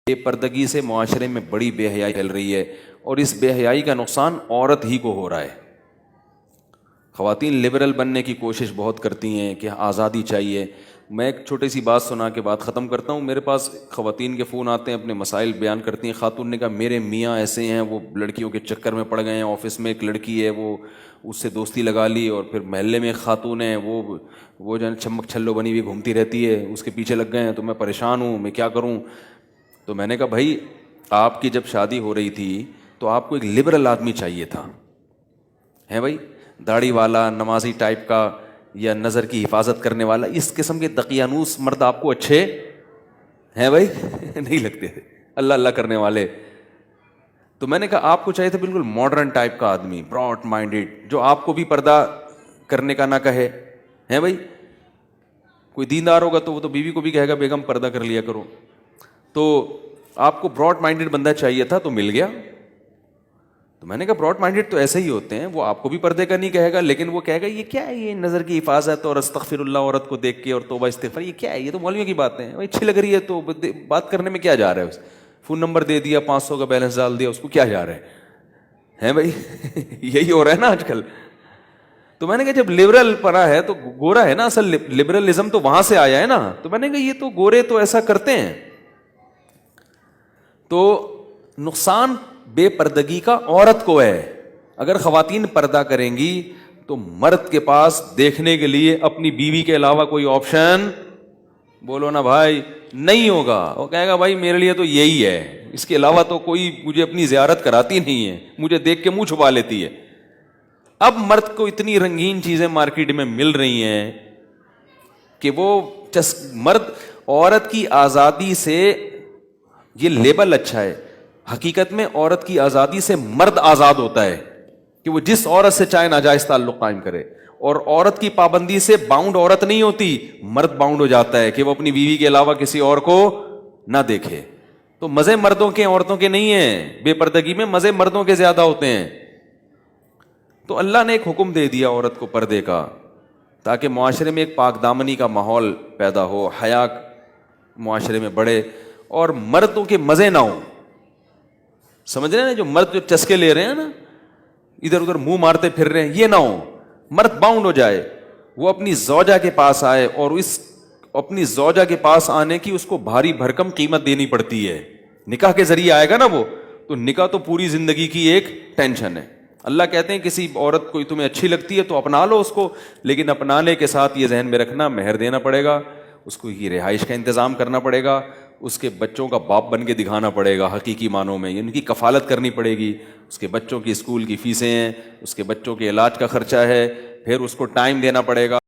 بے پردگی سے معاشرے میں بڑی بے حیائی پھیل رہی ہے، اور اس بے حیائی کا نقصان عورت ہی کو ہو رہا ہے۔ خواتین لبرل بننے کی کوشش بہت کرتی ہیں کہ آزادی چاہیے۔ میں ایک چھوٹی سی بات سنا کے بات ختم کرتا ہوں۔ میرے پاس خواتین کے فون آتے ہیں، اپنے مسائل بیان کرتی ہیں۔ خاتون نے کہا میرے میاں ایسے ہیں، وہ لڑکیوں کے چکر میں پڑ گئے ہیں، آفس میں ایک لڑکی ہے وہ اس سے دوستی لگا لی، اور پھر محلے میں ایک خاتون ہے وہ جو ہے چمک چھلو بنی ہوئی گھومتی رہتی ہے، اس کے پیچھے لگ گئے ہیں، تو میں پریشان ہوں، میں کیا کروں؟ تو میں نے کہا بھائی آپ کی جب شادی ہو رہی تھی تو آپ کو ایک لبرل آدمی چاہیے تھا، ہے بھائی، داڑھی والا، نمازی ٹائپ کا، یا نظر کی حفاظت کرنے والا۔ اس قسم کے دقیانوس مرد آپ کو اچھے ہیں بھائی؟ نہیں لگتے تھے، اللہ اللہ کرنے والے۔ تو میں نے کہا آپ کو چاہیے تھا بالکل ماڈرن ٹائپ کا آدمی، براڈ مائنڈیڈ، جو آپ کو بھی پردہ کرنے کا نہ کہے، ہے بھائی؟ کوئی دیندار ہوگا تو وہ تو بیوی کو بھی کہے گا بیگم پردہ کر لیا کرو۔ تو آپ کو براڈ مائنڈیڈ بندہ چاہیے تھا، تو مل گیا۔ تو میں نے کہا براڈ مائنڈیڈ تو ایسے ہی ہوتے ہیں، وہ آپ کو بھی پردے کا نہیں کہے گا، لیکن وہ کہے گا یہ کیا ہے، یہ نظر کی حفاظت اور استغفر اللہ عورت کو دیکھ کے اور توبہ استغفار، یہ کیا ہے، یہ تو مولویوں کی باتیں ہیں، اچھی لگ رہی ہے تو بات کرنے میں کیا جا رہا ہے؟ فون نمبر دے دیا، 500 کا بیلنس ڈال دیا، اس کو کیا جا رہا ہے بھائی؟ یہی ہو رہا ہے نا آج کل۔ تو میں نے کہا جب لبرل پڑا ہے تو گورا ہے نا، اصل لبرلزم تو وہاں سے آیا ہے نا۔ تو میں نے کہا یہ تو گورے تو ایسا کرتے ہیں۔ تو نقصان بے پردگی کا عورت کو ہے۔ اگر خواتین پردہ کریں گی تو مرد کے پاس دیکھنے کے لیے اپنی بیوی کے علاوہ کوئی آپشن، بولو نا بھائی، نہیں ہوگا۔ وہ کہے گا بھائی میرے لیے تو یہی ہے، اس کے علاوہ تو کوئی مجھے اپنی زیارت کراتی نہیں ہے، مجھے دیکھ کے منہ چھپا لیتی ہے۔ اب مرد کو اتنی رنگین چیزیں مارکیٹ میں مل رہی ہیں کہ وہ مرد عورت کی آزادی سے، یہ لیبل اچھا ہے، حقیقت میں عورت کی آزادی سے مرد آزاد ہوتا ہے کہ وہ جس عورت سے چاہے ناجائز تعلق قائم کرے، اور عورت کی پابندی سے باؤنڈ عورت نہیں ہوتی، مرد باؤنڈ ہو جاتا ہے کہ وہ اپنی بیوی کے علاوہ کسی اور کو نہ دیکھے۔ تو مزے مردوں کے عورتوں کے نہیں ہیں، بے پردگی میں مزے مردوں کے زیادہ ہوتے ہیں۔ تو اللہ نے ایک حکم دے دیا عورت کو پردے کا، تاکہ معاشرے میں ایک پاک دامنی کا ماحول پیدا ہو، حیا معاشرے میں بڑھے، اور مردوں کے مزے نہ ہوں۔ سمجھ رہے ہیں نا، جو مرد جو چسکے لے رہے ہیں نا، ادھر ادھر منہ مارتے پھر رہے ہیں، یہ نہ ہو۔ مرد باؤنڈ ہو جائے، وہ اپنی زوجہ کے پاس آئے، اور اس اپنی زوجہ کے پاس آنے کی اس کو بھاری بھرکم قیمت دینی پڑتی ہے۔ نکاح کے ذریعے آئے گا نا وہ، تو نکاح تو پوری زندگی کی ایک ٹینشن ہے۔ اللہ کہتے ہیں کسی عورت کوئی تمہیں اچھی لگتی ہے تو اپنا لو اس کو، لیکن اپنانے کے ساتھ یہ ذہن میں رکھنا مہر دینا پڑے گا، اس کو یہ رہائش کا انتظام کرنا پڑے گا، اس کے بچوں کا باپ بن کے دکھانا پڑے گا حقیقی معنوں میں، ان کی کفالت کرنی پڑے گی، اس کے بچوں کی اسکول کی فیسیں ہیں، اس کے بچوں کے علاج کا خرچہ ہے، پھر اس کو ٹائم دینا پڑے گا۔